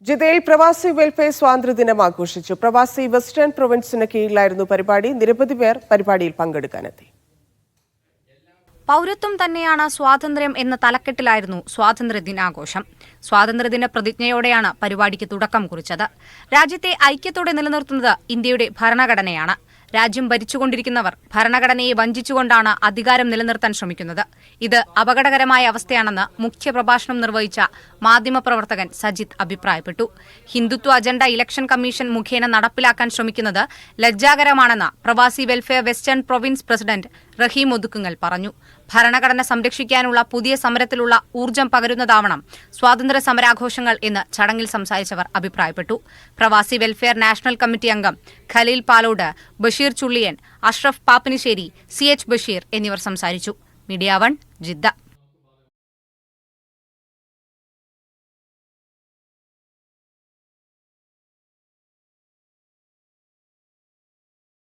ജിദ്ദയിൽ പ്രവാസി വെൽഫെയർ സ്വാതന്ത്ര്യദിനം ആഘോഷിച്ചു. പ്രവാസി വെസ്റ്റേൺ പ്രൊവിൻസിന് കീഴിലായിരുന്നു പരിപാടി. നിരവധി പേർ പരിപാടിയിൽ പങ്കെടുക്കാനെത്തി. പൗരത്വം തന്നെയാണ് സ്വാതന്ത്ര്യം എന്ന തലക്കെട്ടിലായിരുന്നു സ്വാതന്ത്ര്യദിനാഘോഷം. സ്വാതന്ത്ര്യദിന പ്രതിജ്ഞയോടെയാണ് പരിപാടിക്ക് തുടക്കം കുറിച്ചത്. രാജ്യത്തെ ഐക്യത്തോടെ നിലനിർത്തുന്നത് ഇന്ത്യയുടെ ഭരണഘടനയാണ്. രാജ്യം ഭരിച്ചുകൊണ്ടിരിക്കുന്നവർ ഭരണഘടനയെ വഞ്ചിച്ചുകൊണ്ടാണ് അധികാരം നിലനിർത്താൻ ശ്രമിക്കുന്നത്. ഇത് അപകടകരമായ അവസ്ഥയാണെന്ന് മുഖ്യപ്രഭാഷണം നിർവഹിച്ച മാധ്യമപ്രവർത്തകൻ സജിത്ത് അഭിപ്രായപ്പെട്ടു. ഹിന്ദുത്വ അജണ്ട ഇലക്ഷൻ കമ്മീഷൻ മുഖേന നടപ്പിലാക്കാൻ ശ്രമിക്കുന്നത് ലജ്ജാകരമാണെന്ന് പ്രവാസി വെൽഫെയർ വെസ്റ്റേൺ പ്രൊവിൻസ് പ്രസിഡന്റ് റഹീം ഒതുക്കുങ്ങൽ പറഞ്ഞു. ഭരണഘടന സംരക്ഷിക്കാനുള്ള പുതിയ സമരത്തിലുള്ള ഊർജ്ജം പകരുന്നതാവണം സ്വാതന്ത്ര്യ സമരാഘോഷങ്ങൾ എന്ന് ചടങ്ങിൽ സംസാരിച്ചവർ അഭിപ്രായപ്പെട്ടു. പ്രവാസി വെൽഫെയർ നാഷണൽ കമ്മിറ്റി അംഗം ഖലീൽ പാലോട്, ബഷീർ ചുള്ളിയൻ, അഷ്റഫ് പാപ്പിനിശ്ശേരി, CH ബഷീർ എന്നിവർ സംസാരിച്ചു. Media 1 Jeddah.